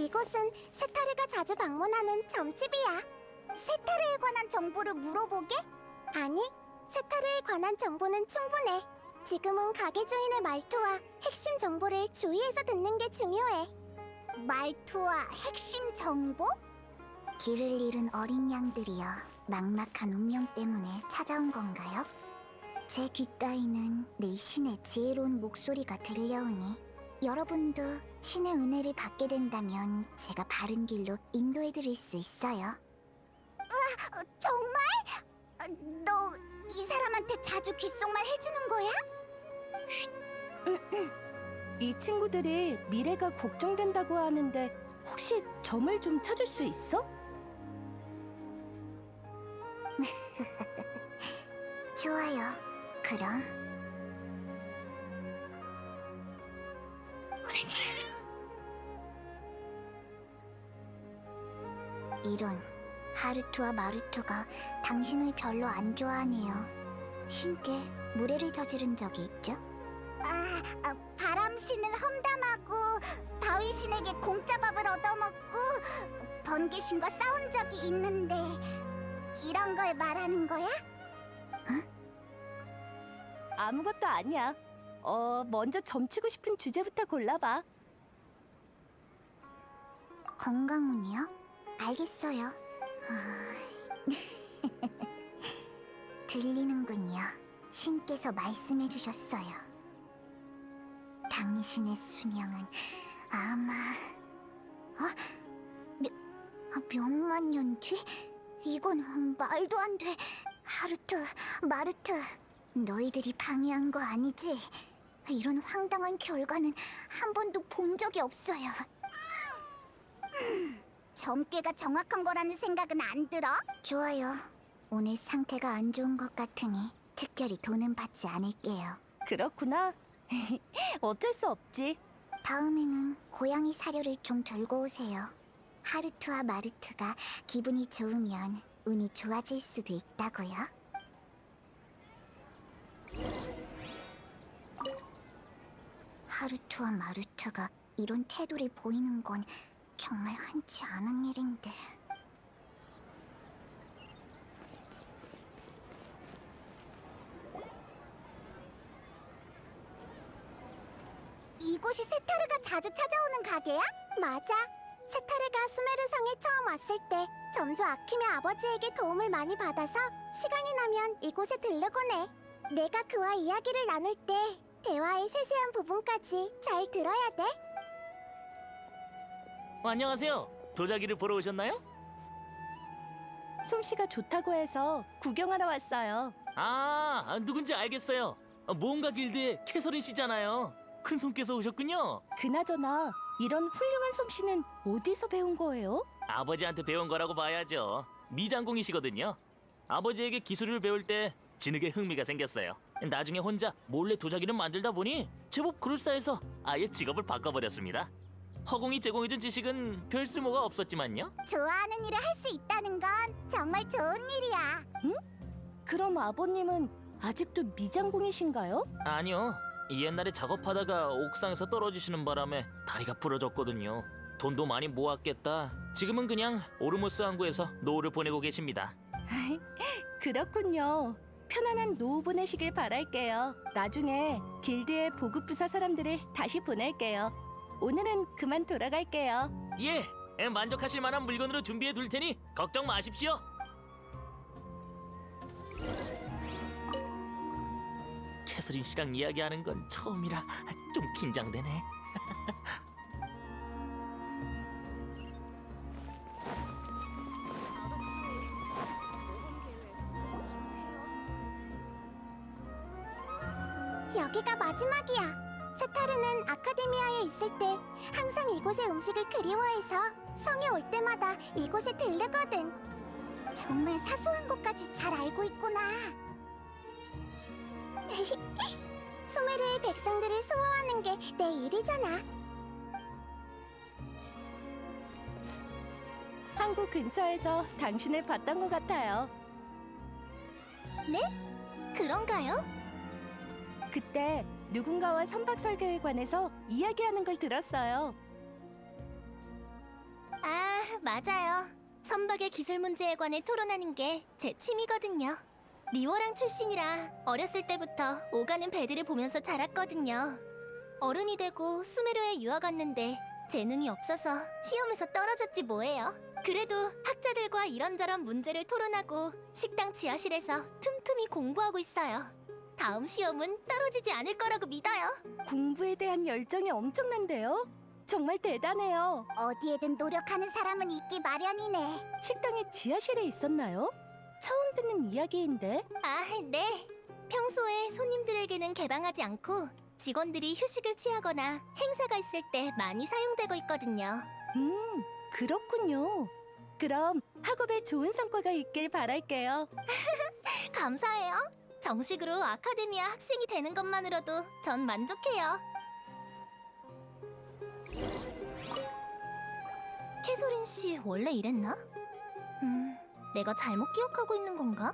이곳은 세타르가 자주 방문하는 점집이야. 세타르에 관한 정보를 물어보게? 아니, 세타르에 관한 정보는 충분해. 지금은 가게 주인의 말투와 핵심 정보를 주의해서 듣는 게 중요해. 말투와 핵심 정보? 길을 잃은 어린 양들이여 막막한 운명 때문에 찾아온 건가요? 제 귓가에는 늘 신의 지혜로운 목소리가 들려오니 여러분도 신의 은혜를 받게 된다면 제가 바른 길로 인도해드릴 수 있어요. 정말? 너 이 사람한테 자주 귓속말 해주는 거야? 이 친구들이 미래가 걱정된다고 하는데 혹시 점을 좀 찾을 수 있어? 좋아요. 그럼 이런, 하루투와 마루투가 당신을 별로 안 좋아하네요. 신께 무례를 저지른 적이 있죠? 바람신을 험담하고 바위신에게 공짜밥을 얻어먹고 번개신과 싸운 적이 있는데 이런 걸 말하는 거야? 아무것도 아니야. 먼저 점치고 싶은 주제부터 골라봐. 건강운이요? 알겠어요. 들리는군요. 신께서 말씀해 주셨어요. 당신의 수명은 아마 몇만 년 뒤? 이건 말도 안 돼. 하루투, 마루투, 너희들이 방해한 거 아니지? 이런 황당한 결과는 한 번도 본 적이 없어요. 점괘가 정확한 거라는 생각은 안 들어? 좋아요. 오늘 상태가 안 좋은 것 같으니 특별히 돈은 받지 않을게요. 그렇구나. 어쩔 수 없지. 다음에는 고양이 사료를 좀 들고 오세요. 하루투와 마루투가 기분이 좋으면 운이 좋아질 수도 있다고요. 하루투와 마루투가 이런 태도를 보이는 건 정말 흔치 않은 일인데. 이곳이 세타르가 자주 찾아오는 가게야? 맞아. 세타르가 수메르성에 처음 왔을 때 점주 아킴의 아버지에게 도움을 많이 받아서 시간이 나면 이곳에 들르곤 해. 내가 그와 이야기를 나눌 때 대화의 세세한 부분까지 잘 들어야 돼. 안녕하세요. 도자기를 보러 오셨나요? 솜씨가 좋다고 해서 구경하러 왔어요. 누군지 알겠어요. 모험가 길드의 캐서린 씨잖아요. 큰 손께서 오셨군요. 그나저나 이런 훌륭한 솜씨는 어디서 배운 거예요? 아버지한테 배운 거라고 봐야죠. 미장공이시거든요. 아버지에게 기술을 배울 때 진흙에 흥미가 생겼어요. 나중에 혼자 몰래 도자기를 만들다 보니 제법 그럴싸해서 아예 직업을 바꿔버렸습니다. 허공이 제공해준 지식은 별 쓸모가 없었지만요. 좋아하는 일을 할 수 있다는 건 정말 좋은 일이야. 그럼 아버님은 아직도 미장공이신가요? 아니요. 옛날에 작업하다가 옥상에서 떨어지시는 바람에 다리가 부러졌거든요. 돈도 많이 모았겠다. 지금은 그냥 오르모스 항구에서 노후를 보내고 계십니다. 그렇군요. 편안한 노후 보내시길 바랄게요. 나중에 길드의 보급 부서 사람들을 다시 보낼게요. 오늘은 그만 돌아갈게요. 예, 만족하실 만한 물건으로 준비해 둘 테니 걱정 마십시오. 캐서린 씨랑 이야기하는 건 처음이라 좀 긴장되네. 여기가 마지막이야. 세타르는 아카데미아에 있을 때 항상 이곳의 음식을 그리워해서 성에 올 때마다 이곳에 들르거든. 정말 사소한 것까지 잘 알고 있구나. 수메르의 백성들을 수호하는 게 내 일이잖아. 항구 근처에서 당신을 봤던 것 같아요. 네? 그런가요? 그때 누군가와 선박 설계에 관해서 이야기하는 걸 들었어요. 맞아요. 선박의 기술 문제에 관해 토론하는 게 제 취미거든요. 리워랑 출신이라 어렸을 때부터 오가는 배들을 보면서 자랐거든요. 어른이 되고 수메르에 유학 갔는데 재능이 없어서 시험에서 떨어졌지 뭐예요. 그래도 학자들과 이런저런 문제를 토론하고 식당 지하실에서 틈틈이 공부하고 있어요. 다음 시험은 떨어지지 않을 거라고 믿어요. 공부에 대한 열정이 엄청난데요? 정말 대단해요. 어디에든 노력하는 사람은 있기 마련이네. 식당의 지하실에 있었나요? 처음 듣는 이야기인데. 아, 네. 평소에 손님들에게는 개방하지 않고 직원들이 휴식을 취하거나 행사가 있을 때 많이 사용되고 있거든요. 그렇군요. 그럼 학업에 좋은 성과가 있길 바랄게요. 감사해요. 정식으로 아카데미아 학생이 되는 것만으로도 전 만족해요. 캐서린 씨 원래 이랬나? 내가 잘못 기억하고 있는 건가?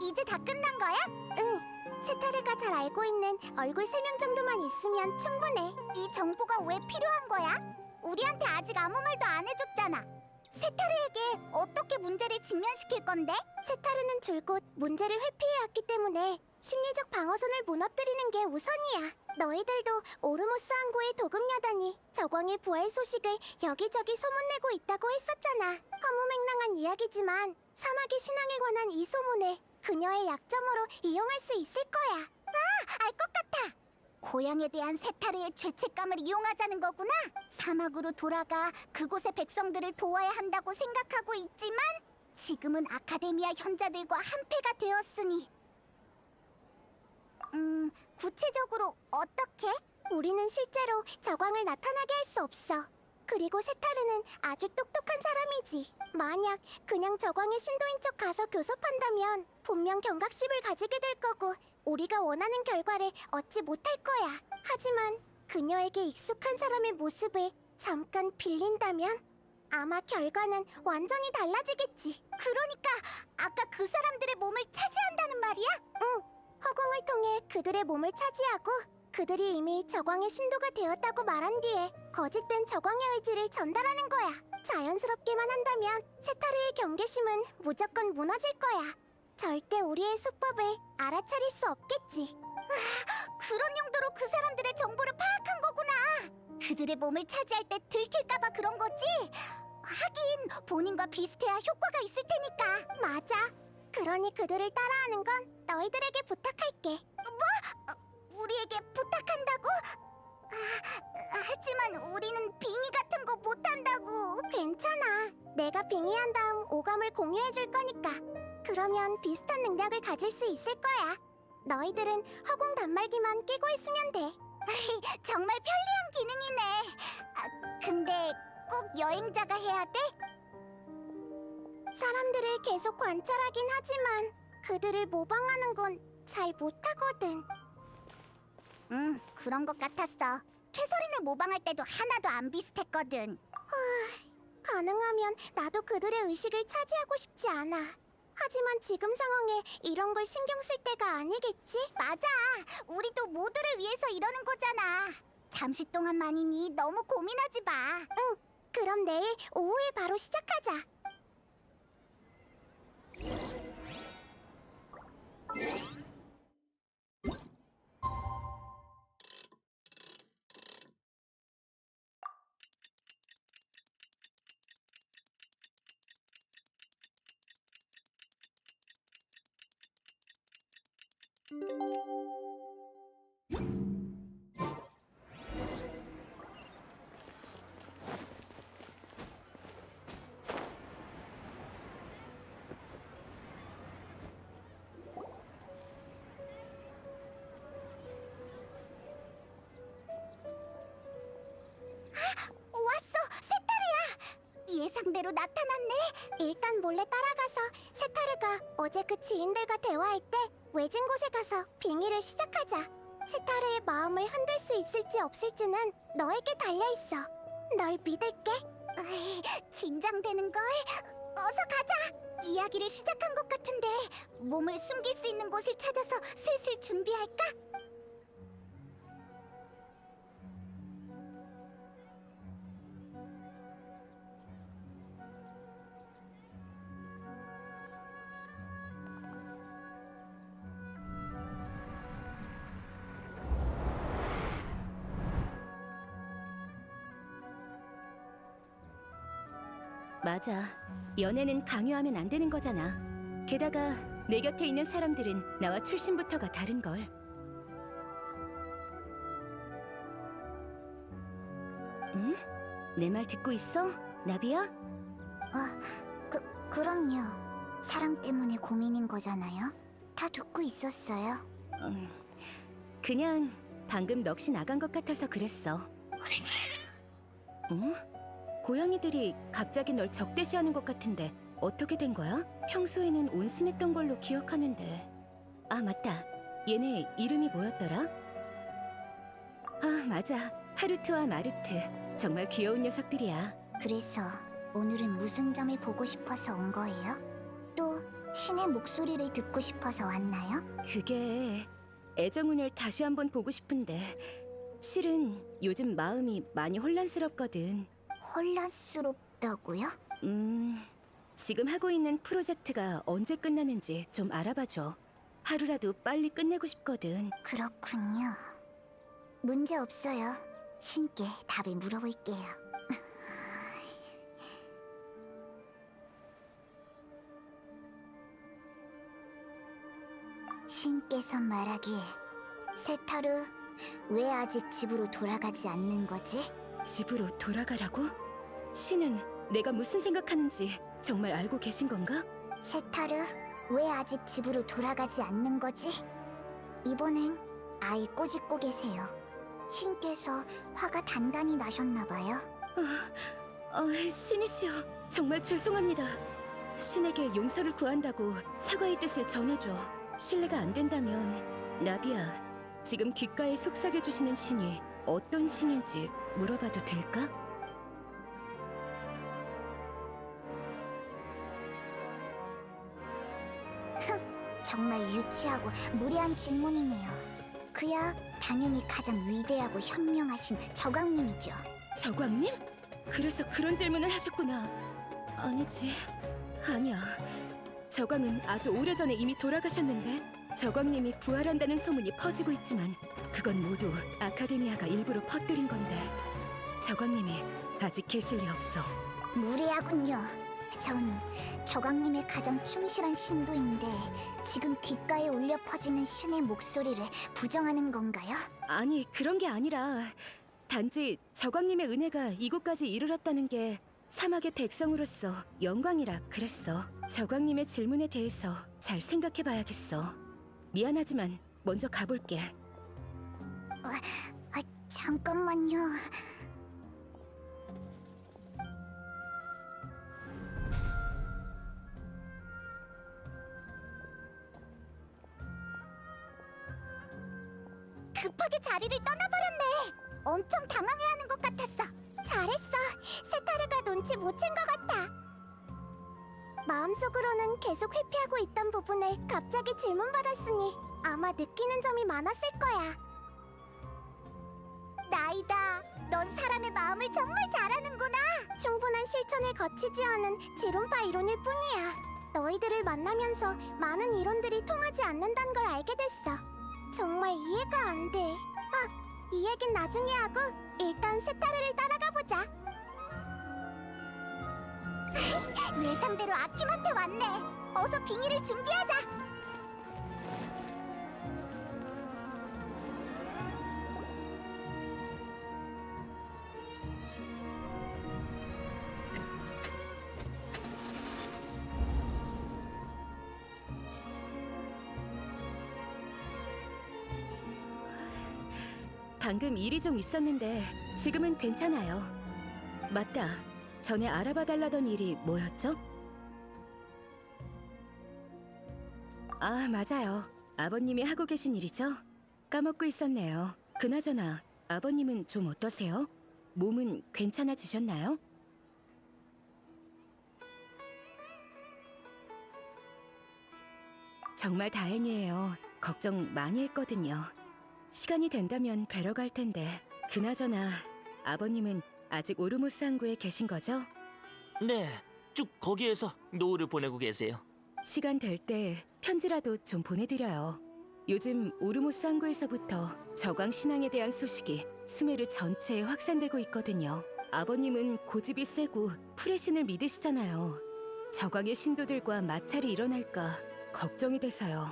이제 다 끝난 거야? 응. 세타르가 잘 알고 있는 얼굴 3명 정도만 있으면 충분해. 이 정보가 왜 필요한 거야? 우리한테 아직 아무 말도 안 해줬잖아. 세타르에게 어떻게 문제를 직면시킬 건데? 세타르는 줄곧 문제를 회피해왔기 때문에 심리적 방어선을 무너뜨리는 게 우선이야. 너희들도 오르모스 항구의 도금여단이 저광의 부활 소식을 여기저기 소문내고 있다고 했었잖아. 허무맹랑한 이야기지만 사막의 신앙에 관한 이 소문을 그녀의 약점으로 이용할 수 있을 거야. 아, 알 것 같아. 고향에 대한 세타르의 죄책감을 이용하자는 거구나. 사막으로 돌아가 그곳의 백성들을 도와야 한다고 생각하고 있지만 지금은 아카데미아 현자들과 한패가 되었으니 구체적으로 어떻게? 우리는 실제로 저광을 나타나게 할 수 없어. 그리고 세타르는 아주 똑똑한 사람이지. 만약 그냥 저광의 신도인 척 가서 교섭한다면 분명 경각심을 가지게 될 거고 우리가 원하는 결과를 얻지 못할 거야. 하지만 그녀에게 익숙한 사람의 모습을 잠깐 빌린다면 아마 결과는 완전히 달라지겠지. 그러니까 아까 그 사람들의 몸을 차지한다는 말이야? 응. 허공을 통해 그들의 몸을 차지하고 그들이 이미 저광의 신도가 되었다고 말한 뒤에 거짓된 저광의 의지를 전달하는 거야. 자연스럽게만 한다면 세타르의 경계심은 무조건 무너질 거야. 절대 우리의 수법을 알아차릴 수 없겠지. 그런 용도로 그 사람들의 정보를 파악한 거구나. 그들의 몸을 차지할 때 들킬까봐 그런 거지? 하긴 본인과 비슷해야 효과가 있을 테니까. 맞아. 그러니 그들을 따라하는 건 너희들에게 부탁할게. 뭐? 우리에게 부탁한다고? 하지만 우리는 빙의 같은 거 못한다고. 괜찮아. 내가 빙의한 다음 오감을 공유해줄 거니까. 그러면 비슷한 능력을 가질 수 있을 거야. 너희들은 허공 단말기만 끼고 있으면 돼. 정말 편리한 기능이네. 근데 꼭 여행자가 해야 돼? 사람들을 계속 관찰하긴 하지만 그들을 모방하는 건 잘 못하거든. 그런 것 같았어. 캐서린을 모방할 때도 하나도 안 비슷했거든. 가능하면 나도 그들의 의식을 차지하고 싶지 않아. 하지만 지금 상황에 이런 걸 신경 쓸 때가 아니겠지? 맞아. 우리도 모두를 위해서 이러는 거잖아. 잠시 동안만이니 너무 고민하지 마. 응. 그럼 내일 오후에 바로 시작하자. 왔어! 세타르야! 예상대로 나타났네. 일단 몰래 따라가서 세타르가 어제 그 지인들과 대화할 때 외진 곳에 가서 빙의를 시작하자. 세타르의 마음을 흔들 수 있을지 없을지는 너에게 달려있어. 널 믿을게. 긴장되는걸. 어서 가자. 이야기를 시작한 것 같은데 몸을 숨길 수 있는 곳을 찾아서 슬슬 준비할까? 맞아. 연애는 강요하면 안 되는 거잖아. 게다가 내 곁에 있는 사람들은 나와 출신부터가 다른걸. 응? 내 말 듣고 있어? 나비야? 그럼요. 사랑 때문에 고민인 거잖아요. 다 듣고 있었어요. 그냥 방금 넋이 나간 것 같아서 그랬어. 어? 고양이들이 갑자기 널 적대시하는 것 같은데 어떻게 된 거야? 평소에는 온순했던 걸로 기억하는데. 아, 맞다. 얘네 이름이 뭐였더라? 아, 맞아. 하루트와 마루트. 정말 귀여운 녀석들이야. 그래서 오늘은 무슨 점을 보고 싶어서 온 거예요? 또 신의 목소리를 듣고 싶어서 왔나요? 그게 애정운을 다시 한번 보고 싶은데 실은 요즘 마음이 많이 혼란스럽거든. 혼란스럽다고요? 지금 하고 있는 프로젝트가 언제 끝나는지 좀 알아봐줘. 하루라도 빨리 끝내고 싶거든. 그렇군요. 문제 없어요. 신께 답을 물어볼게요. 신께서 말하길, 세타르, 왜 아직 집으로 돌아가지 않는 거지? 집으로 돌아가라고? 신은 내가 무슨 생각하는지 정말 알고 계신 건가? 세타르, 왜 아직 집으로 돌아가지 않는 거지? 이번엔 아이 꾸짖고 계세요. 신께서 화가 단단히 나셨나 봐요. 신이시여, 정말 죄송합니다. 신에게 용서를 구한다고 사과의 뜻을 전해줘. 신뢰가 안 된다면 나비야, 지금 귓가에 속삭여주시는 신이 어떤 신인지 물어봐도 될까? 정말 유치하고 무례한 질문이네요. 그야 당연히 가장 위대하고 현명하신 저광님이죠. 저광님? 그래서 그런 질문을 하셨구나. 아니지, 아니야. 저광은 아주 오래전에 이미 돌아가셨는데 저광님이 부활한다는 소문이 퍼지고 있지만 그건 모두 아카데미아가 일부러 퍼뜨린 건데 저광님이 아직 계실 리 없어. 무례하군요. 전 저광님의 가장 충실한 신도인데 지금 귓가에 울려 퍼지는 신의 목소리를 부정하는 건가요? 아니, 그런 게 아니라 단지 저광님의 은혜가 이곳까지 이르렀다는 게 사막의 백성으로서 영광이라 그랬어. 저광님의 질문에 대해서 잘 생각해봐야겠어. 미안하지만 먼저 가볼게. 잠깐만요. 급하게 자리를 떠나버렸네. 엄청 당황해하는 것 같았어. 잘했어. 세타르가 눈치 못 챈 것 같아. 마음속으로는 계속 회피하고 있던 부분을 갑자기 질문받았으니 아마 느끼는 점이 많았을 거야. 나이다. 넌 사람의 마음을 정말 잘 아는구나. 충분한 실천을 거치지 않은 지론파 이론일 뿐이야. 너희들을 만나면서 많은 이론들이 통하지 않는다는 걸 알게 됐어. 정말 이해가 안 돼. 이 얘긴 나중에 하고 일단 세타르를 따라가 보자. 예상대로 아킴한테 왔네. 어서 빙의를 준비하자. 방금 일이 좀 있었는데 지금은 괜찮아요. 맞다. 전에 알아봐달라던 일이 뭐였죠? 아, 맞아요. 아버님이 하고 계신 일이죠? 까먹고 있었네요. 그나저나 아버님은 좀 어떠세요? 몸은 괜찮아지셨나요? 정말 다행이에요. 걱정 많이 했거든요. 시간이 된다면 뵈러 갈 텐데. 그나저나 아버님은 아직 오르모스 항구에 계신 거죠? 네, 쭉 거기에서 노후를 보내고 계세요. 시간 될 때 편지라도 좀 보내드려요. 요즘 오르모스 항구에서부터 저광 신앙에 대한 소식이 수메르 전체에 확산되고 있거든요. 아버님은 고집이 세고 프레신을 믿으시잖아요. 저광의 신도들과 마찰이 일어날까 걱정이 돼서요.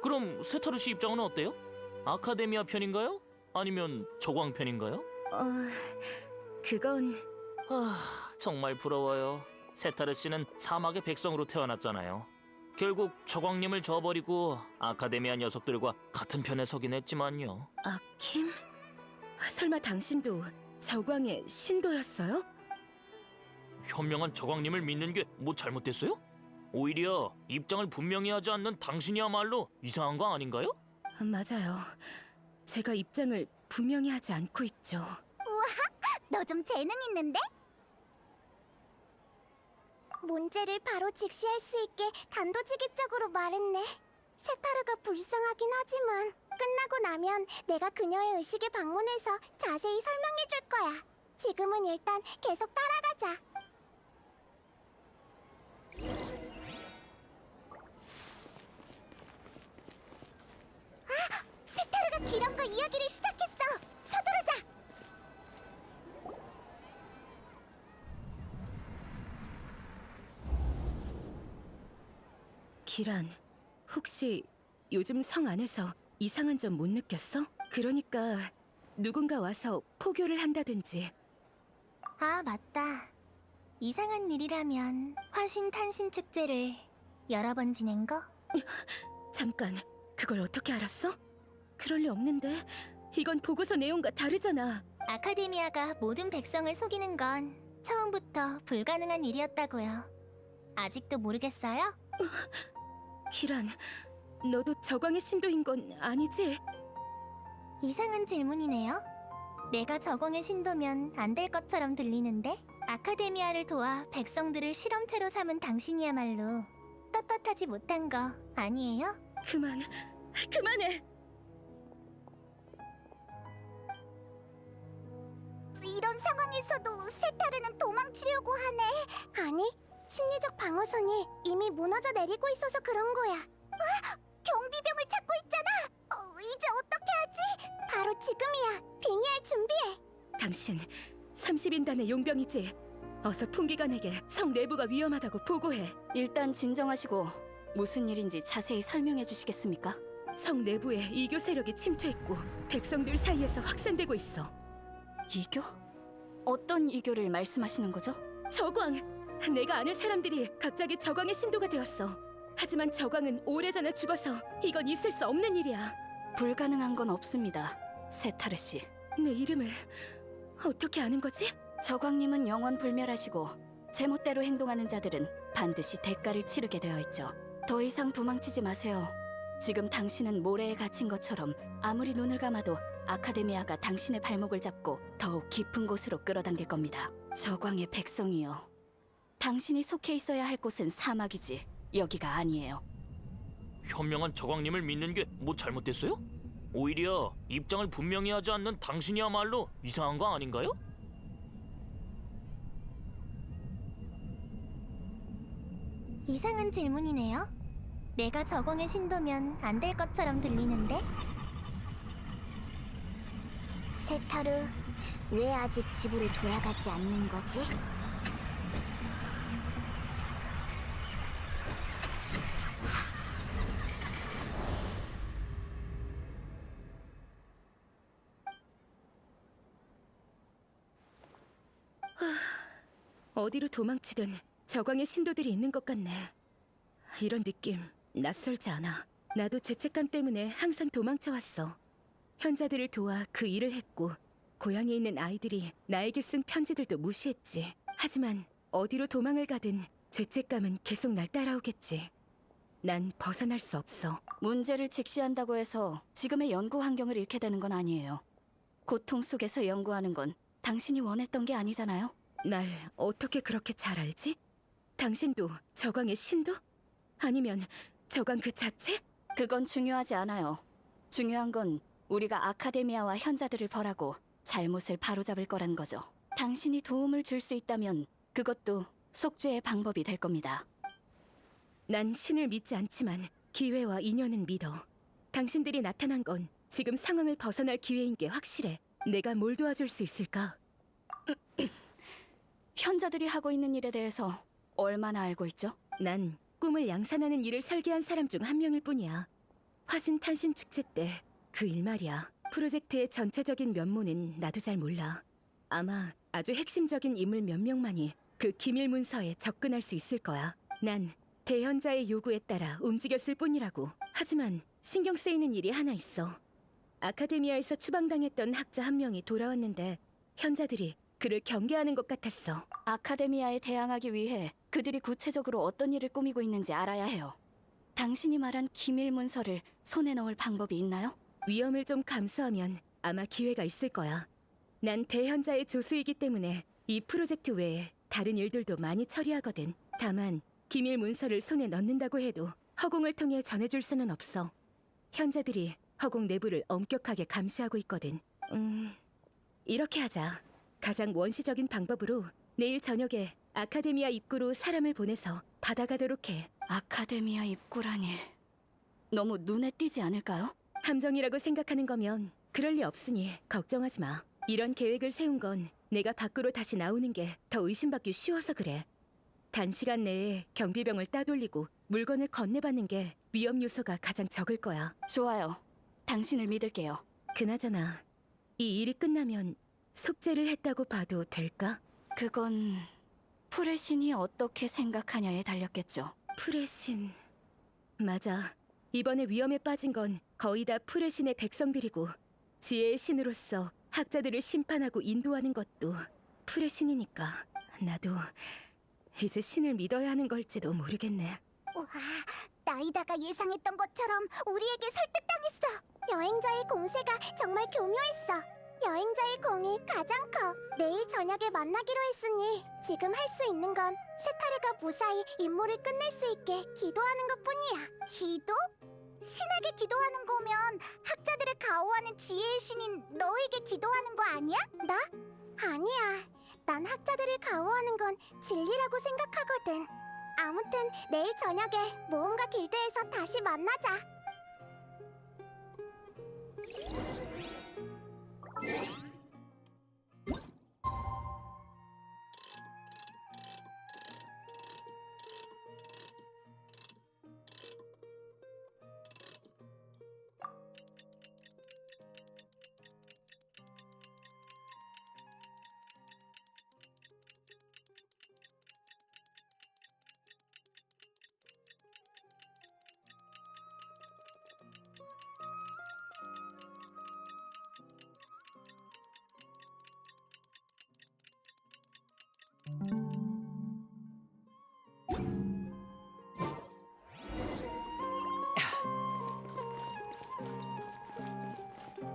그럼 세타르 씨 입장은 어때요? 아카데미아 편인가요? 아니면 저광 편인가요? 그건 정말 부러워요. 세타르 씨는 사막의 백성으로 태어났잖아요. 결국 저광님을 저버리고 아카데미아 녀석들과 같은 편에 서긴 했지만요. 아킴? 설마 당신도 저광의 신도였어요? 현명한 저광님을 믿는 게 뭐 잘못됐어요? 오히려 입장을 분명히 하지 않는 당신이야말로 이상한 거 아닌가요? 맞아요. 제가 입장을 분명히 하지 않고 있죠. 너 좀 재능 있는데? 문제를 바로 직시할 수 있게 단도직입적으로 말했네. 세타르가 불쌍하긴 하지만 끝나고 나면 내가 그녀의 의식에 방문해서 자세히 설명해 줄 거야. 지금은 일단 계속 따라가자. 세타르가 기령과 이야기를 시작했어. 서두르자. 기란, 혹시 요즘 성 안에서 이상한 점 못 느꼈어? 그러니까 누군가 와서 포교를 한다든지. 아, 맞다. 이상한 일이라면 화신 탄신 축제를 여러 번 지낸 거? 잠깐, 그걸 어떻게 알았어? 그럴 리 없는데. 이건 보고서 내용과 다르잖아. 아카데미아가 모든 백성을 속이는 건 처음부터 불가능한 일이었다고요. 아직도 모르겠어요? 기란, 너도 저광의 신도인 건 아니지? 이상한 질문이네요. 내가 저공의 신도면 안 될 것처럼 들리는데? 아카데미아를 도와 백성들을 실험체로 삼은 당신이야말로 떳떳하지 못한 거 아니에요? 그만해! 이런 상황에서도 세타르는 도망치려고 하네. 아니, 심리적 방어선이 이미 무너져 내리고 있어서 그런 거야. 경비병을 찾고 있잖아. 이제 어떻게 하지? 바로 지금이야. 빙의할 준비해. 당신 30인단의 용병이지? 어서 풍기관에게 성 내부가 위험하다고 보고해. 일단 진정하시고 무슨 일인지 자세히 설명해 주시겠습니까? 성 내부에 이교 세력이 침투했고 백성들 사이에서 확산되고 있어. 이교? 어떤 이교를 말씀하시는 거죠? 저광! 내가 아는 사람들이 갑자기 저광의 신도가 되었어. 하지만 저광은 오래전에 죽어서 이건 있을 수 없는 일이야. 불가능한 건 없습니다, 세타르 씨. 내 이름을 어떻게 아는 거지? 저광님은 영원 불멸하시고 제멋대로 행동하는 자들은 반드시 대가를 치르게 되어 있죠. 더 이상 도망치지 마세요. 지금 당신은 모래에 갇힌 것처럼 아무리 눈을 감아도 아카데미아가 당신의 발목을 잡고 더욱 깊은 곳으로 끌어당길 겁니다. 저광의 백성이요. 당신이 속해 있어야 할 곳은 사막이지 여기가 아니에요. 현명한 저광님을 믿는 게 뭐 잘못됐어요? 오히려 입장을 분명히 하지 않는 당신이야말로 이상한 거 아닌가요? 이상한 질문이네요. 내가 저공의 신도면 안 될 것처럼 들리는데? 세타르, 왜 아직 집으로 돌아가지 않는 거지? 어디로 도망치든 저광의 신도들이 있는 것 같네. 이런 느낌 낯설지 않아. 나도 죄책감 때문에 항상 도망쳐왔어. 현자들을 도와 그 일을 했고 고향에 있는 아이들이 나에게 쓴 편지들도 무시했지. 하지만 어디로 도망을 가든 죄책감은 계속 날 따라오겠지. 난 벗어날 수 없어. 문제를 직시한다고 해서 지금의 연구 환경을 잃게 되는 건 아니에요. 고통 속에서 연구하는 건 당신이 원했던 게 아니잖아요. 날 어떻게 그렇게 잘 알지? 당신도 저광의 신도? 아니면 저건 그 자체? 그건 중요하지 않아요. 중요한 건 우리가 아카데미아와 현자들을 벌하고 잘못을 바로잡을 거란 거죠. 당신이 도움을 줄 수 있다면 그것도 속죄의 방법이 될 겁니다. 난 신을 믿지 않지만 기회와 인연은 믿어. 당신들이 나타난 건 지금 상황을 벗어날 기회인 게 확실해. 내가 뭘 도와줄 수 있을까? 현자들이 하고 있는 일에 대해서 얼마나 알고 있죠? 난 꿈을 양산하는 일을 설계한 사람 중 한 명일 뿐이야. 화신탄신 축제 때 그 일 말이야. 프로젝트의 전체적인 면모는 나도 잘 몰라. 아마 아주 핵심적인 인물 몇 명만이 그 기밀 문서에 접근할 수 있을 거야. 난 대현자의 요구에 따라 움직였을 뿐이라고. 하지만 신경 쓰이는 일이 하나 있어. 아카데미아에서 추방당했던 학자 한 명이 돌아왔는데 현자들이 그를 경계하는 것 같았어. 아카데미아에 대항하기 위해 그들이 구체적으로 어떤 일을 꾸미고 있는지 알아야 해요. 당신이 말한 기밀 문서를 손에 넣을 방법이 있나요? 위험을 좀 감수하면 아마 기회가 있을 거야. 난 대현자의 조수이기 때문에 이 프로젝트 외에 다른 일들도 많이 처리하거든. 다만 기밀 문서를 손에 넣는다고 해도 허공을 통해 전해줄 수는 없어. 현자들이 허공 내부를 엄격하게 감시하고 있거든. 이렇게 하자. 가장 원시적인 방법으로 내일 저녁에 아카데미아 입구로 사람을 보내서 받아가도록 해. 아카데미아 입구라니 너무 눈에 띄지 않을까요? 함정이라고 생각하는 거면 그럴 리 없으니 걱정하지 마. 이런 계획을 세운 건 내가 밖으로 다시 나오는 게 더 의심받기 쉬워서 그래. 단시간 내에 경비병을 따돌리고 물건을 건네받는 게 위험 요소가 가장 적을 거야. 좋아요. 당신을 믿을게요. 그나저나 이 일이 끝나면 속죄를 했다고 봐도 될까? 그건 프레신이 어떻게 생각하냐에 달렸겠죠. 프레신... 맞아. 이번에 위험에 빠진 건 거의 다 프레신의 백성들이고 지혜의 신으로서 학자들을 심판하고 인도하는 것도 프레신이니까 나도 이제 신을 믿어야 하는 걸지도 모르겠네. 우와, 나이다가 예상했던 것처럼 우리에게 설득당했어. 여행자의 공세가 정말 교묘했어. 여행자의 공이 가장 커. 내일 저녁에 만나기로 했으니 지금 할 수 있는 건 세타르가 무사히 임무를 끝낼 수 있게 기도하는 것뿐이야. 기도? 신에게 기도하는 거면 학자들을 가호하는 지혜의 신인 너에게 기도하는 거 아니야? 나? 아니야. 난 학자들을 가호하는 건 진리라고 생각하거든. 아무튼 내일 저녁에 모험가 길드에서 다시 만나자.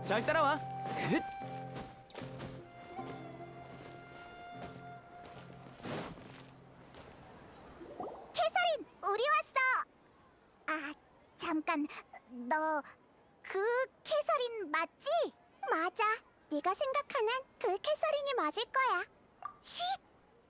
잘 따라와. 흑! 캐서린, 우리 왔어. 아, 잠깐. 너 그 캐서린 맞지? 맞아. 네가 생각하는 그 캐서린이 맞을 거야. 쉿!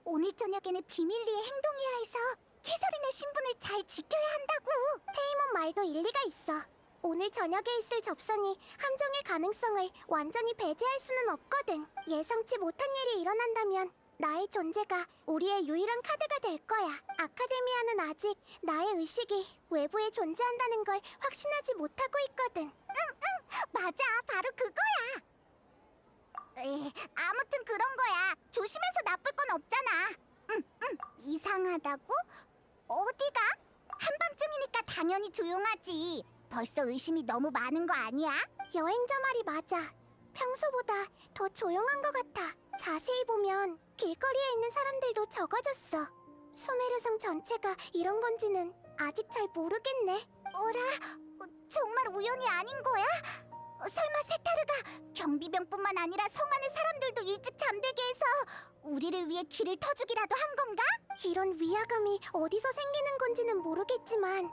오늘 저녁에는 비밀리에 행동해야 해서 캐서린의 신분을 잘 지켜야 한다고. 페이몬 말도 일리가 있어. 오늘 저녁에 있을 접선이 함정의 가능성을 완전히 배제할 수는 없거든. 예상치 못한 일이 일어난다면 나의 존재가 우리의 유일한 카드가 될 거야. 아카데미아는 아직 나의 의식이 외부에 존재한다는 걸 확신하지 못하고 있거든. 응, 맞아. 바로 그거야. 아무튼 그런 거야. 조심해서 나쁠 건 없잖아. 이상하다고? 어디가? 한밤중이니까 당연히 조용하지. 벌써 의심이 너무 많은 거 아니야? 여행자 말이 맞아. 평소보다 더 조용한 것 같아. 자세히 보면 길거리에 있는 사람들도 적어졌어. 수메르성 전체가 이런 건지는 아직 잘 모르겠네. 어라? 정말 우연이 아닌 거야? 설마 세타르가 경비병뿐만 아니라 성 안의 사람들도 일찍 잠들게 해서 우리를 위해 길을 터주기라도 한 건가? 이런 위화감이 어디서 생기는 건지는 모르겠지만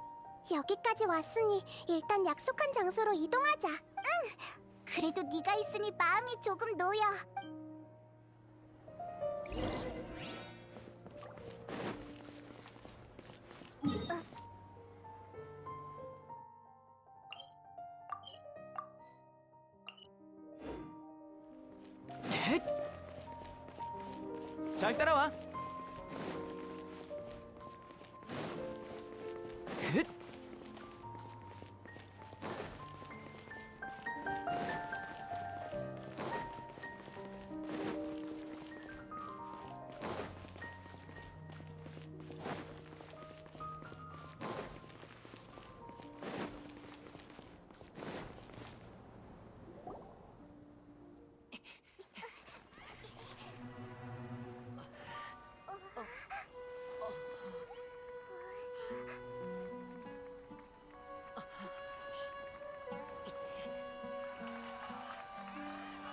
여기까지 왔으니 일단 약속한 장소로 이동하자. 응. 그래도 네가 있으니 마음이 조금 놓여. 잘 따라와. 흣.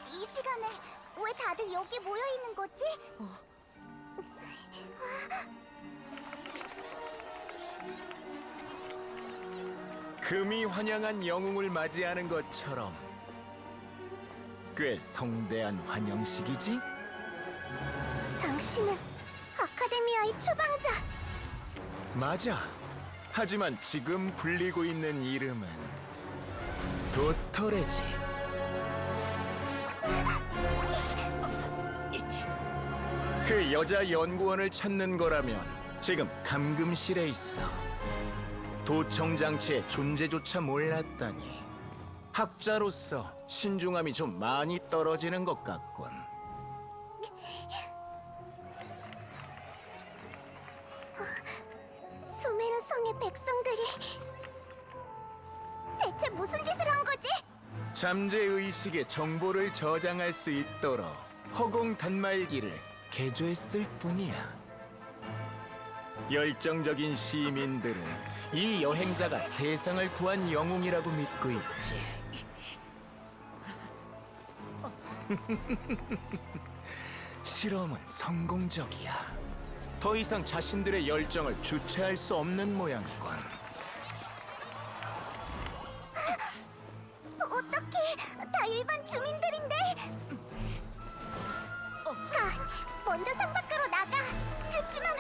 이 시간에 왜 다들 여기 모여 있는 거지? 금이 환영한 영웅을 맞이하는 것처럼 꽤 성대한 환영식이지? 당신은 아카데미아의 추방자. 맞아. 하지만 지금 불리고 있는 이름은 도토레지. 그 여자 연구원을 찾는 거라면 지금 감금실에 있어. 도청 장치의 존재조차 몰랐다니. 학자로서 신중함이 좀 많이 떨어지는 것 같군. 수메르 성의 백성들이 대체 무슨 짓을 한 거지? 잠재 의식의 정보를 저장할 수 있도록 허공 단말기를 개조했을 뿐이야. 열정적인 시민들은 이 여행자가 세상을 구한 영웅이라고 믿고 있지. 실험은 성공적이야. 더 이상 자신들의 열정을 주체할 수 없는 모양이군. 어떡해, 다 일반 주민들인데. 먼저 상 밖으로 나가. 그치만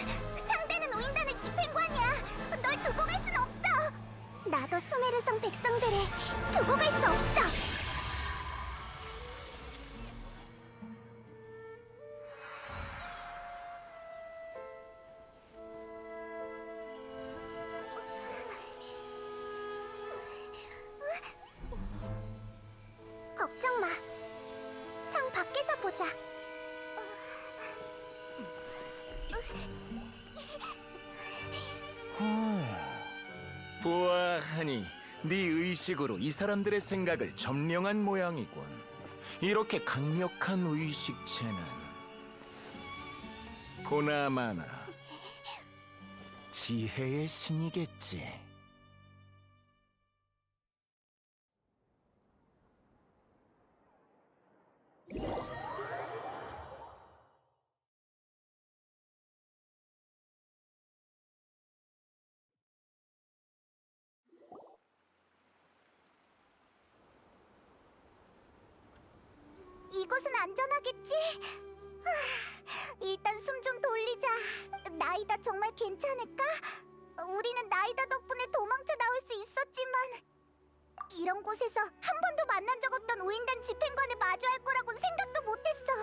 상대는 우인단의 집행관이야. 널 두고 갈 순 없어. 나도 수메르성 백성들을 두고 갈 수 없어. 걱정 마. 상 밖에서 보자. 보아하니 네 의식으로 이 사람들의 생각을 점령한 모양이군. 이렇게 강력한 의식체는 보나마나 지혜의 신이겠지. 이곳은 안전하겠지? 일단 숨 좀 돌리자. 나이다 정말 괜찮을까? 우리는 나이다 덕분에 도망쳐 나올 수 있었지만 이런 곳에서 한 번도 만난 적 없던 우인단 집행관을 마주할 거라고는 생각도 못했어.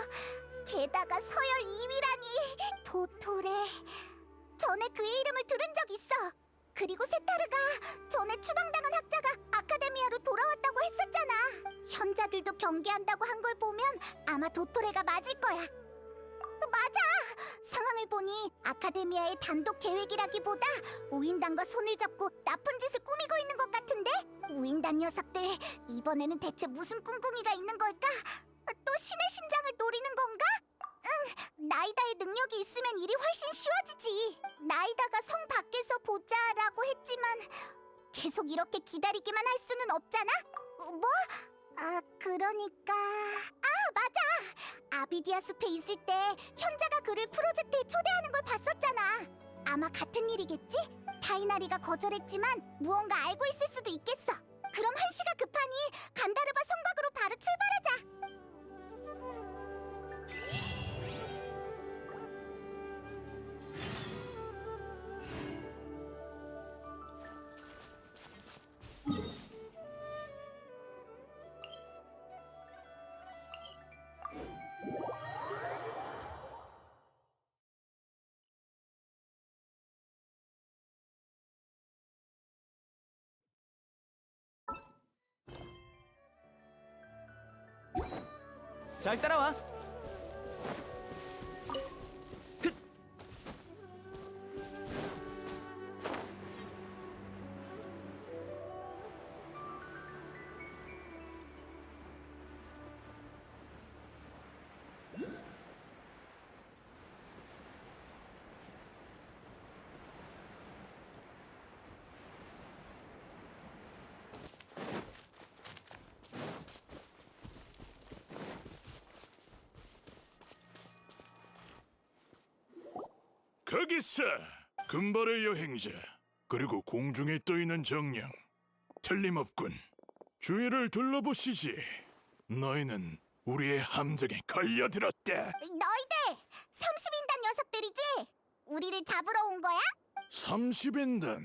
게다가 서열 2위라니. 도토레. 전에 그의 이름을 들은 적 있어. 그리고 세타르가 전에 추방당한 학자가 아카데미아로 돌아왔다고 했었잖아. 현자들도 경계한다고 한 걸 보면 아마 도토레가 맞을 거야. 맞아! 상황을 보니 아카데미아의 단독 계획이라기보다 우인단과 손을 잡고 나쁜 짓을 꾸미고 있는 것 같은데? 우인단 녀석들, 이번에는 대체 무슨 꿍꿍이가 있는 걸까? 또 신의 심장을 노리는 건가? 응, 나이다의 능력이 있으면 일이 훨씬 쉬워지지. 나이다가 성 밖에서 보자라고 했지만 계속 이렇게 기다리기만 할 수는 없잖아? 뭐? 그러니까... 맞아! 아비디아 숲에 있을 때 현자가 그를 프로젝트에 초대하는 걸 봤었잖아. 아마 같은 일이겠지? 타이나리가 거절했지만 무언가 알고 있을 수도 있겠어. 그럼 한시가 급하니 간다르바 성곽으로 바로 출발하자. 잘 따라와. 거기서 금발의 여행자 그리고 공중에 떠있는 정령 틀림없군. 주위를 둘러보시지. 너희는 우리의 함정에 걸려들었다. 너희들 30인단 녀석들이지? 우리를 잡으러 온 거야? 30인단.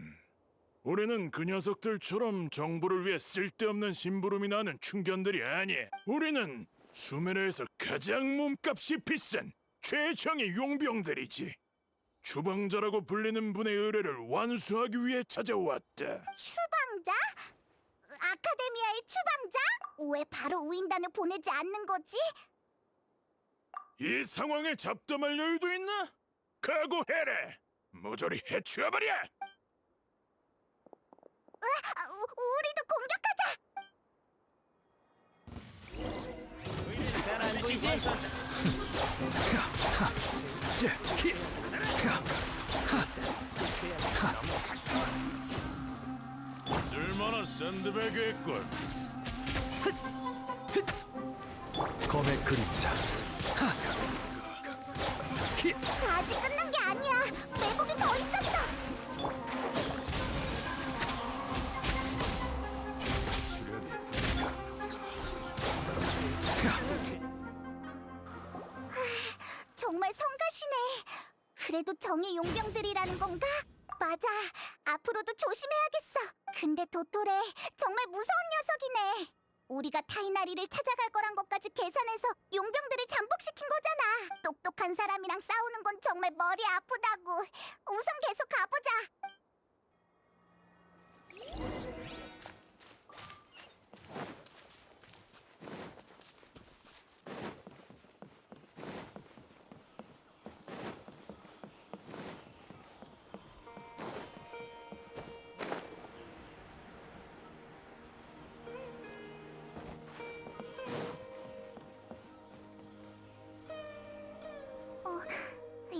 우리는 그 녀석들처럼 정부를 위해 쓸데없는 심부름이나 하는 충견들이 아니야. 우리는 수메르에서 가장 몸값이 비싼 최정의 용병들이지. 추방자라고 불리는 분의 의뢰를 완수하기 위해 찾아왔다. 추방자? 아카데미아의 추방자? 왜 바로 우인단을 보내지 않는 거지? 이 상황에 잡담할 여유도 있나? 각오해라. 모조리 해치워버려. 우리도 공격하자! 잘 안 보이지? 쓸만한 샌드백이겠군. 검의 그림자. 아직 끝난 게 아니야! 매복이 더 있었어! 정말 성가시네. 그래도 정의 용병들이라는 건가? 맞아. 앞으로도 조심해야겠어. 근데 도토레 정말 무서운 녀석이네. 우리가 타이나리를 찾아갈 거란 것까지 계산해서 용병들을 잠복시킨 거잖아. 똑똑한 사람이랑 싸우는 건 정말 머리 아프다고. 우선 계속 가보자.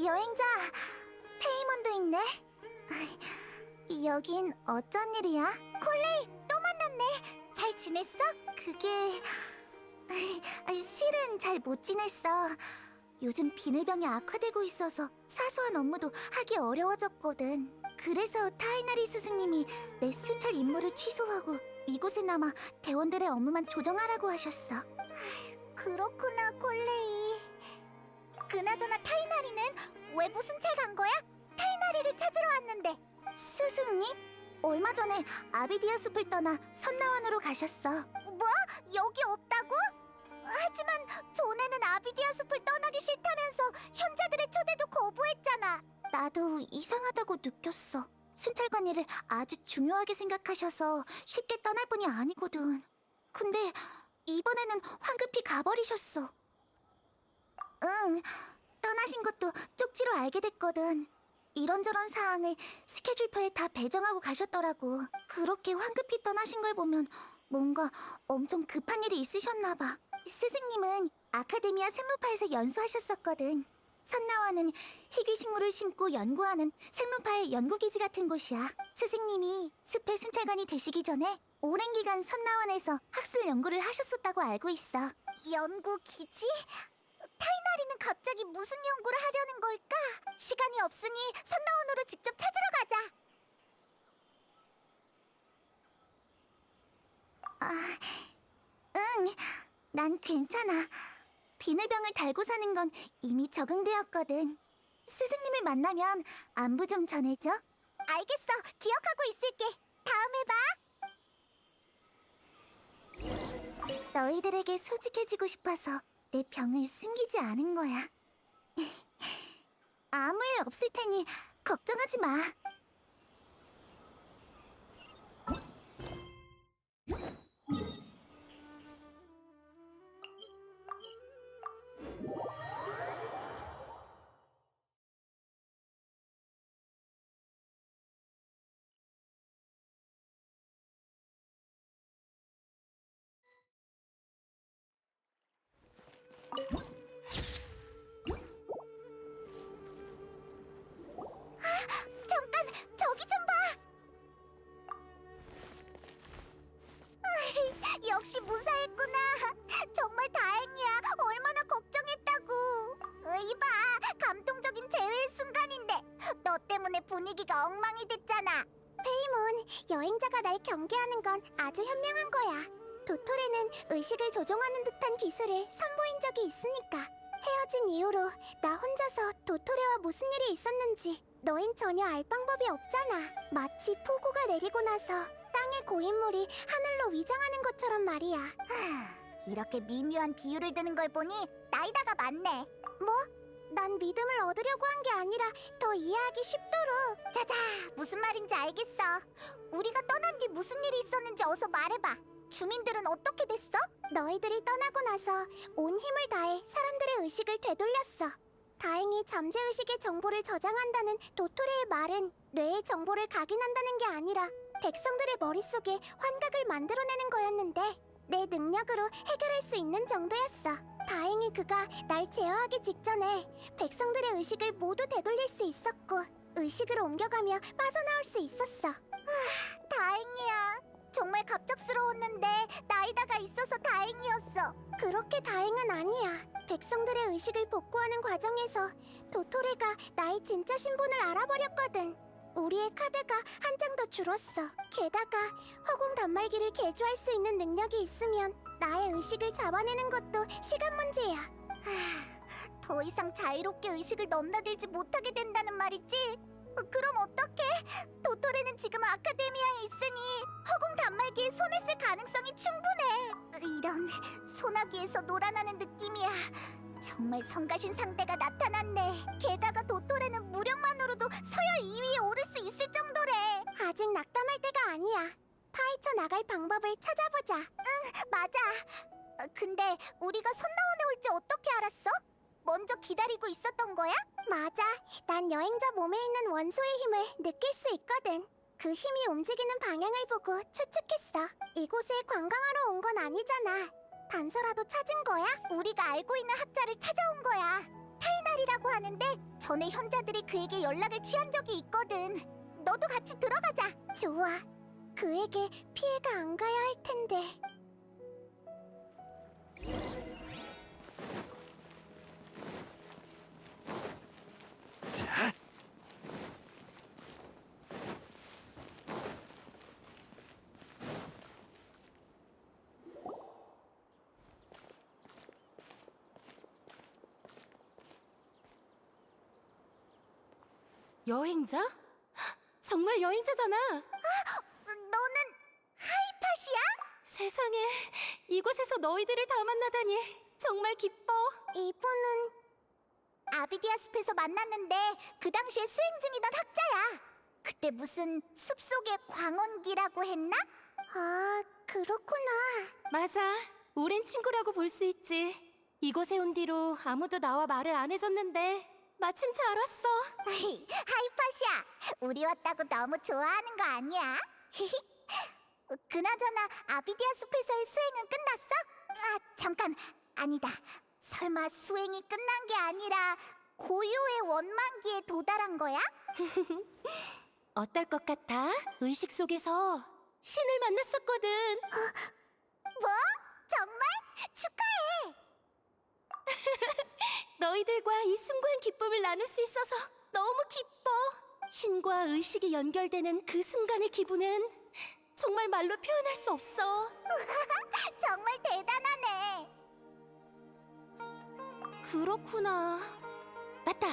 여행자, 페이몬도 있네. 여긴 어쩐 일이야? 콜레이, 또 만났네. 잘 지냈어? 그게... 실은 잘 못 지냈어. 요즘 비늘병이 악화되고 있어서 사소한 업무도 하기 어려워졌거든. 그래서 타이나리 스승님이 내 순찰 임무를 취소하고 이곳에 남아 대원들의 업무만 조정하라고 하셨어. 그렇구나, 콜레이. 그나저나 타이나리는 왜 순찰 간 거야? 타이나리를 찾으러 왔는데. 스승님? 얼마 전에 아비디아 숲을 떠나 선나원으로 가셨어. 뭐? 여기 없다고? 하지만 전에는 아비디아 숲을 떠나기 싫다면서 현자들의 초대도 거부했잖아. 나도 이상하다고 느꼈어. 순찰관 일을 아주 중요하게 생각하셔서 쉽게 떠날 분이 아니거든. 근데 이번에는 황급히 가버리셨어. 응, 떠나신 것도 쪽지로 알게 됐거든. 이런저런 사항을 스케줄표에 다 배정하고 가셨더라고. 그렇게 황급히 떠나신 걸 보면 뭔가 엄청 급한 일이 있으셨나 봐. 스승님은 아카데미아 생로파에서 연수하셨었거든. 선나와는 희귀식물을 심고 연구하는 생로파의 연구기지 같은 곳이야. 스승님이 숲의 순찰관이 되시기 전에 오랜 기간 선나원에서 학술 연구를 하셨었다고 알고 있어. 연구기지? 타이나리는 갑자기 무슨 연구를 하려는 걸까? 시간이 없으니 선나원으로 직접 찾으러 가자. 응, 난 괜찮아. 비늘병을 달고 사는 건 이미 적응되었거든. 스승님을 만나면 안부 좀 전해줘. 알겠어, 기억하고 있을게. 다음에 봐. 너희들에게 솔직해지고 싶어서 내 병을 숨기지 않은 거야. 아무 일 없을 테니 걱정하지 마. 잠깐, 저기 좀 봐. 역시 무사했구나. 정말 다행이야. 얼마나 걱정했다고. 이봐, 감동적인 재회의 순간인데 너 때문에 분위기가 엉망이 됐잖아. 페이몬, 여행자가 날 경계하는 건 아주 현명한 거야. 도토레는 의식을 조종하는 듯한 기술을 선보인 적이 있으니까. 헤어진 이후로 나 혼자서 도토레와 무슨 일이 있었는지 너흰 전혀 알 방법이 없잖아. 마치 폭우가 내리고 나서 땅의 고인물이 하늘로 위장하는 것처럼 말이야. 이렇게 미묘한 비유를 드는 걸 보니 나이다가 맞네. 뭐? 난 믿음을 얻으려고 한 게 아니라 더 이해하기 쉽도록. 자자, 무슨 말인지 알겠어. 우리가 떠난 뒤 무슨 일이 있었는지 어서 말해봐. 주민들은 어떻게 됐어? 너희들이 떠나고 나서 온 힘을 다해 사람들의 의식을 되돌렸어. 다행히 잠재의식의 정보를 저장한다는 도토레의 말은 뇌의 정보를 각인한다는 게 아니라 백성들의 머릿속에 환각을 만들어내는 거였는데 내 능력으로 해결할 수 있는 정도였어. 다행히 그가 날 제어하기 직전에 백성들의 의식을 모두 되돌릴 수 있었고 의식을 옮겨가며 빠져나올 수 있었어. 다행이야. 정말 갑작스러웠는데 나이다가 있어서 다행이었어. 그렇게 다행은 아니야. 백성들의 의식을 복구하는 과정에서 도토레가 나의 진짜 신분을 알아버렸거든. 우리의 카드가 한 장 더 줄었어. 게다가 허공 단말기를 개조할 수 있는 능력이 있으면 나의 의식을 잡아내는 것도 시간 문제야. 더 이상 자유롭게 의식을 넘나들지 못하게 된다는 말이지? 그럼 어떡해? 도토레는 지금 아카데미아에 있으니 허공 단말기에 손을 쓸 가능성이 충분해. 이런, 소나기에서 놀아나는 느낌이야. 정말 성가신 상대가 나타났네. 게다가 도토레는 무력만으로도 서열 2위에 오를 수 있을 정도래. 아직 낙담할 때가 아니야. 파헤쳐 나갈 방법을 찾아보자. 응, 맞아. 근데 우리가 선나원에 올지 어떻게 알았어? 먼저 기다리고 있었던 거야? 맞아. 난 여행자 몸에 있는 원소의 힘을 느낄 수 있거든. 그 힘이 움직이는 방향을 보고 추측했어. 이곳에 관광하러 온 건 아니잖아. 단서라도 찾은 거야? 우리가 알고 있는 학자를 찾아온 거야. 타이날이라고 하는데 전에 현자들이 그에게 연락을 취한 적이 있거든. 너도 같이 들어가자. 좋아. 그에게 피해가 안 가야 할 텐데. 자, 여행자? 정말 여행자잖아. 너는 하이팟이야? 세상에, 이곳에서 너희들을 다 만나다니 정말 기뻐. 이분은 아비디아 숲에서 만났는데 그 당시에 수행 중이던 학자야. 그때 무슨 숲속의 광원기라고 했나? 아, 그렇구나. 맞아. 오랜 친구라고 볼 수 있지. 이곳에 온 뒤로 아무도 나와 말을 안 해줬는데 마침 잘 왔어. 하이팟이야. 우리 왔다고 너무 좋아하는 거 아니야? 그나저나 아비디아 숲에서의 수행은 끝났어? 아, 잠깐. 아니다. 설마 수행이 끝난 게 아니라 고유의 원만기에 도달한 거야? 어떨 것 같아? 의식 속에서 신을 만났었거든. 뭐? 정말? 축하해! 너희들과 이 숭고한 기쁨을 나눌 수 있어서 너무 기뻐. 신과 의식이 연결되는 그 순간의 기분은 정말 말로 표현할 수 없어. 정말 대단하네. 그렇구나. 맞다.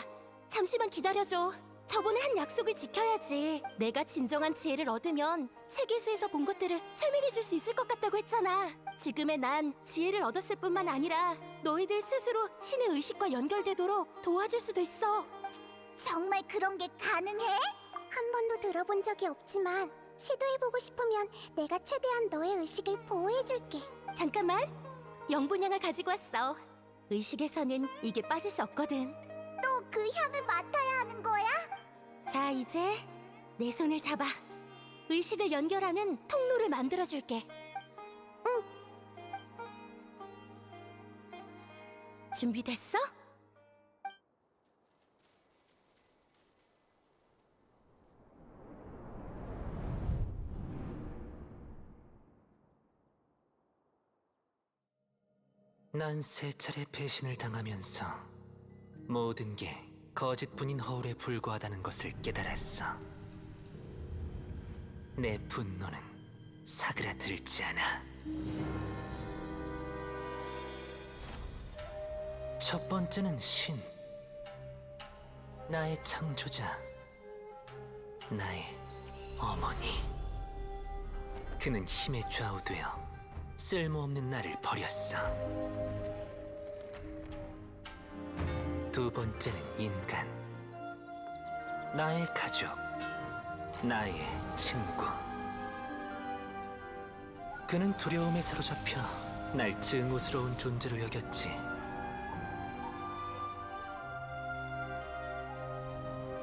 잠시만 기다려줘. 저번에 한 약속을 지켜야지. 내가 진정한 지혜를 얻으면 세계수에서 본 것들을 설명해 줄 수 있을 것 같다고 했잖아. 지금의 난 지혜를 얻었을 뿐만 아니라 너희들 스스로 신의 의식과 연결되도록 도와줄 수도 있어. 정말 그런 게 가능해? 한 번도 들어본 적이 없지만 시도해보고 싶으면 내가 최대한 너의 의식을 보호해줄게. 잠깐만. 영분향을 가지고 왔어. 의식에서는 이게 빠질 수 없거든. 또 그 향을 맡아야 하는 거야? 자, 이제 내 손을 잡아. 의식을 연결하는 통로를 만들어줄게. 응. 준비됐어? 난 세 차례 배신을 당하면서 모든 게 거짓뿐인 허울에 불과하다는 것을 깨달았어. 내 분노는 사그라들지 않아. 첫 번째는 신. 나의 창조자. 나의 어머니. 그는 힘에 좌우되어 쓸모없는 나를 버렸어. 두 번째는 인간. 나의 가족, 나의 친구. 그는 두려움에 사로잡혀 날 증오스러운 존재로 여겼지.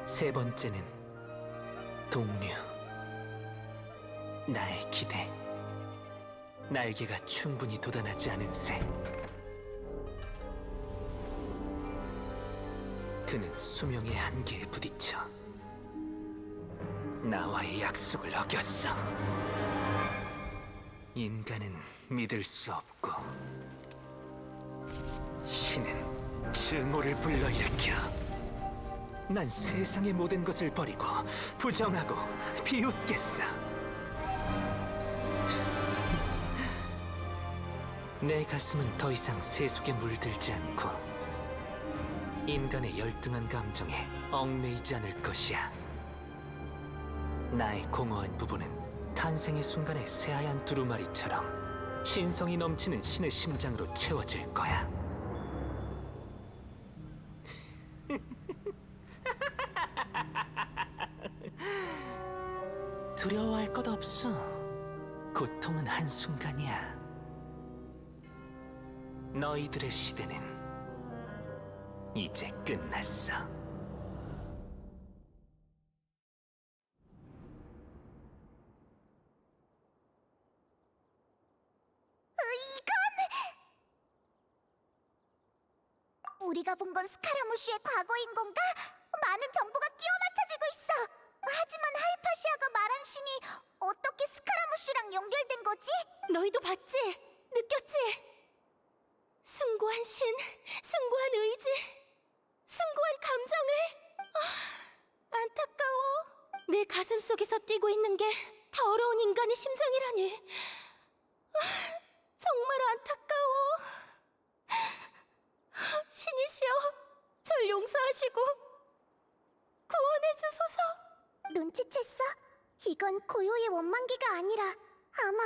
세 번째는 동료. 나의 기대. 날개가 충분히 돋아나지 않은 새. 그는 수명의 한계에 부딪혀 나와의 약속을 어겼어. 인간은 믿을 수 없고 신은 증오를 불러일으켜. 난 세상의 모든 것을 버리고 부정하고 비웃겠어. 내 가슴은 더 이상 세속에 물들지 않고 인간의 열등한 감정에 얽매이지 않을 것이야. 나의 공허한 부분은 탄생의 순간의 새하얀 두루마리처럼 신성이 넘치는 신의 심장으로 채워질 거야. 두려워할 것 없어. 고통은 한순간이야. 너희들의 시대는 이제 끝났어. 우리가 본 건 스카라무시의 과거인 건가? 많은 정보가 끼워 맞춰지고 있어. 하지만 하이파시아가 말한 신이 어떻게 스카라무시랑 연결된 거지? 너희도 봤지? 느꼈지? 숭고한 신, 숭고한 의지, 숭고한 감정을. 안타까워. 내 가슴 속에서 뛰고 있는 게 더러운 인간의 심장이라니. 정말 안타까워. 신이시여, 절 용서하시고 구원해 주소서. 눈치챘어? 이건 고요의 원망기가 아니라 아마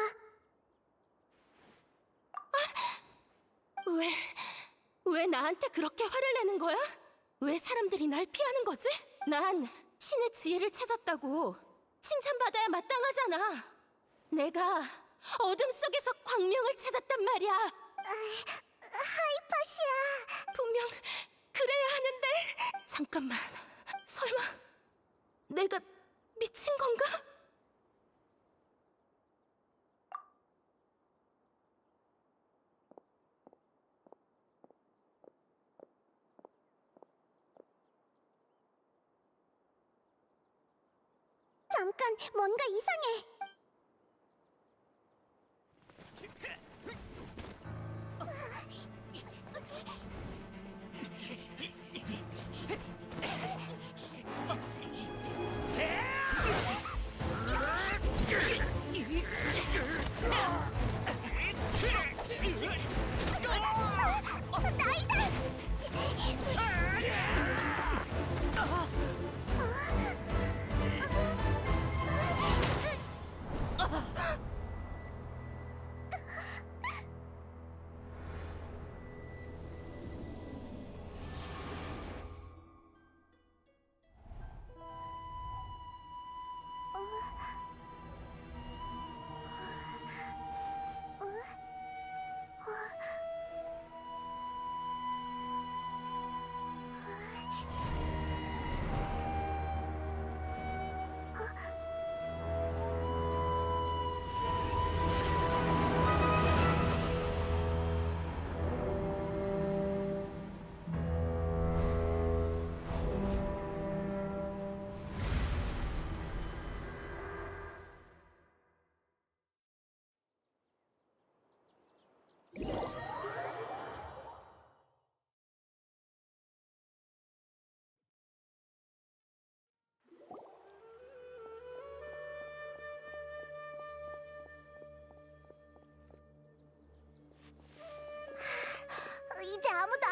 왜 나한테 그렇게 화를 내는 거야? 왜 사람들이 날 피하는 거지? 난 신의 지혜를 찾았다고 칭찬받아야 마땅하잖아. 내가 어둠 속에서 광명을 찾았단 말이야. 하이파시아. 분명 그래야 하는데. 잠깐만, 설마 내가 미친 건가? 잠깐, 뭔가 이상해.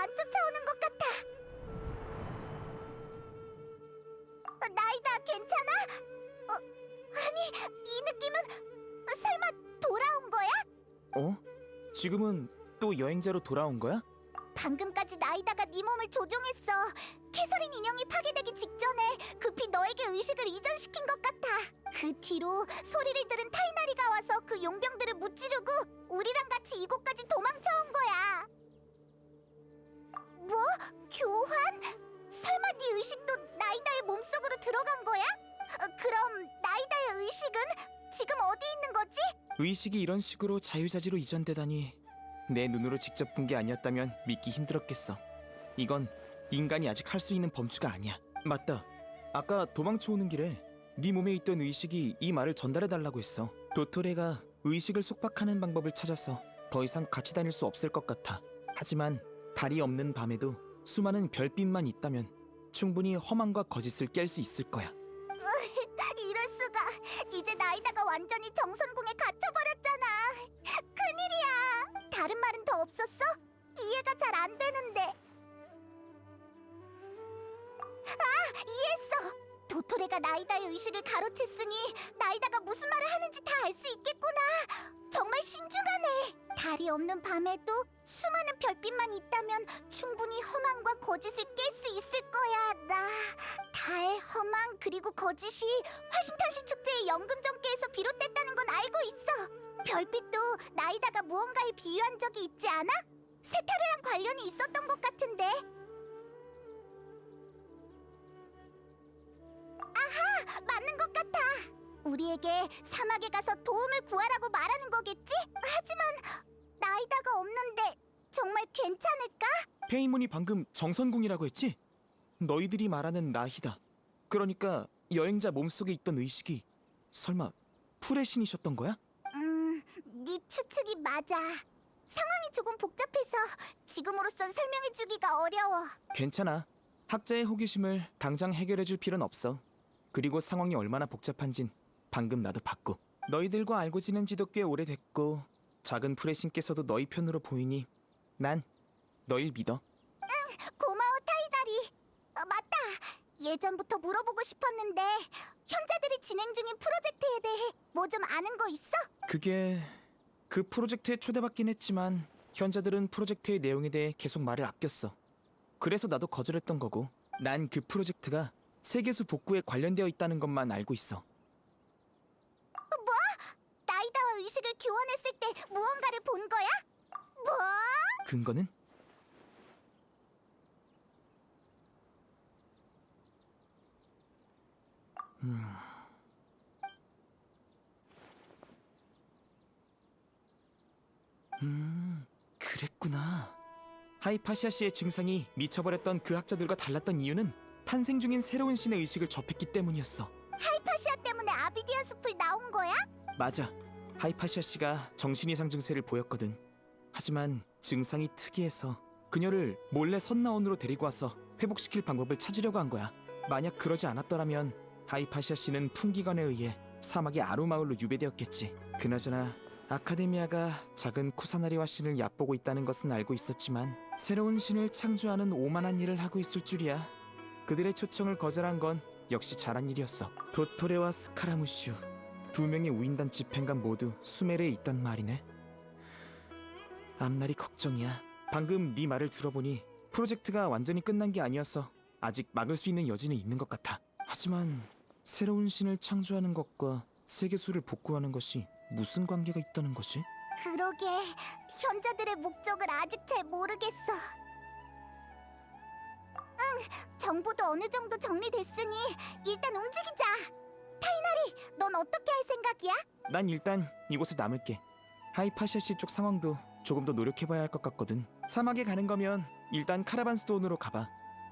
안 쫓아오는 것 같아. 나이다, 괜찮아? 아니, 이 느낌은 설마 돌아온 거야? 어? 지금은 또 여행자로 돌아온 거야? 방금까지 나이다가 네 몸을 조종했어. 캐서린 인형이 파괴되기 직전에 급히 너에게 의식을 이전시킨 것 같아. 그 뒤로 소리를 들은 타이나리가 와서 그 용병들을 무찌르고 우리랑 같이 이곳까지 도망쳐온 거야. 뭐? 교환? 설마 네 의식도 나이다의 몸속으로 들어간 거야? 그럼 나이다의 의식은 지금 어디 있는 거지? 의식이 이런 식으로 자유자재로 이전되다니 내 눈으로 직접 본 게 아니었다면 믿기 힘들었겠어. 이건 인간이 아직 할 수 있는 범주가 아니야. 맞다. 아까 도망쳐 오는 길에 네 몸에 있던 의식이 이 말을 전달해달라고 했어. 도토레가 의식을 속박하는 방법을 찾아서 더 이상 같이 다닐 수 없을 것 같아. 하지만 달이 없는 밤에도 수많은 별빛만 있다면 충분히 험함과 거짓을 깰 수 있을 거야. 이럴 수가. 이제 나이다가 완전히 정선궁에 갇혀버렸잖아. 큰일이야. 다른 말은 더 없었어? 이해가 잘 안 되는데. 아, 이해했어. 도토레가 나이다의 의식을 가로챘으니 나이다가 무슨 말을 하는지 다 알 수 있겠구나. 정말 신중하네. 달이 없는 밤에도 수많은 별빛만 있다면 충분히 험함과 거짓을 깰 수 있을 거야. 나 달, 험함 그리고 거짓이 화신탄시 축제의 연금전개에서 비롯됐다는 건 알고 있어. 별빛도 나이다가 무언가에 비유한 적이 있지 않아? 세타르랑 관련이 있었던 것 같은데. 아하! 맞는 것 같아! 우리에게 사막에 가서 도움을 구하라고 말하는 거겠지? 하지만 나이다가 없는데 정말 괜찮을까? 페이몬이 방금 정선궁이라고 했지? 너희들이 말하는 나희다. 그러니까 여행자 몸속에 있던 의식이 설마 풀의 신이셨던 거야? 네 추측이 맞아. 상황이 조금 복잡해서 지금으로선 설명해주기가 어려워. 괜찮아. 학자의 호기심을 당장 해결해줄 필요는 없어. 그리고 상황이 얼마나 복잡한진 방금 나도 봤고. 너희들과 알고 지낸 지도 꽤 오래됐고 작은 풀의 신께서도 너희 편으로 보이니 난 너희 믿어. 고마워, 타이다리. 맞다. 예전부터 물어보고 싶었는데 현자들이 진행 중인 프로젝트에 대해 뭐 좀 아는 거 있어? 그게 그 프로젝트에 초대받긴 했지만 현자들은 프로젝트의 내용에 대해 계속 말을 아꼈어. 그래서 나도 거절했던 거고. 난 그 프로젝트가 세계수 복구에 관련되어 있다는 것만 알고 있어. 뭐? 나이다와 의식을 교환했을 때 무언가를 본 거야? 뭐? 근거는? 그랬구나. 하이파시아 씨의 증상이 미쳐버렸던 그 학자들과 달랐던 이유는 탄생 중인 새로운 신의 의식을 접했기 때문이었어. 하이파시아 때문에 아비디아 숲을 나온 거야? 맞아. 하이파시아 씨가 정신이상 증세를 보였거든. 하지만 증상이 특이해서 그녀를 몰래 선나원으로 데리고 와서 회복시킬 방법을 찾으려고 한 거야. 만약 그러지 않았더라면 하이파시아 씨는 풍기관에 의해 사막의 아루마을로 유배되었겠지. 그나저나 아카데미아가 작은 쿠사나리와 신을 얕보고 있다는 것은 알고 있었지만 새로운 신을 창조하는 오만한 일을 하고 있을 줄이야. 그들의 초청을 거절한 건 역시 잘한 일이었어. 도토레와 스카라무슈 두 명의 우인단 집행관 모두 수메르에 있단 말이네. 앞날이 걱정이야. 방금 네 말을 들어보니 프로젝트가 완전히 끝난 게 아니어서 아직 막을 수 있는 여지는 있는 것 같아. 하지만 새로운 신을 창조하는 것과 세계수를 복구하는 것이 무슨 관계가 있다는 거지? 그러게, 현자들의 목적을 아직 잘 모르겠어. 정보도 어느 정도 정리됐으니 일단 움직이자. 타이나리, 넌 어떻게 할 생각이야? 난 일단 이곳에 남을게. 하이파시아 씨 쪽 상황도 조금 더 노력해봐야 할 것 같거든. 사막에 가는 거면 일단 카라반 스톤으로 가봐.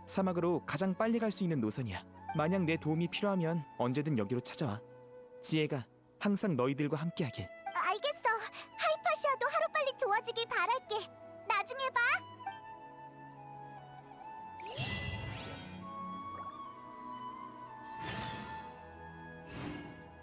사막으로 가장 빨리 갈 수 있는 노선이야. 만약 내 도움이 필요하면 언제든 여기로 찾아와. 지혜가 항상 너희들과 함께하길. 알겠어. 하이파시아도 하루빨리 좋아지길 바랄게. 나중에 봐.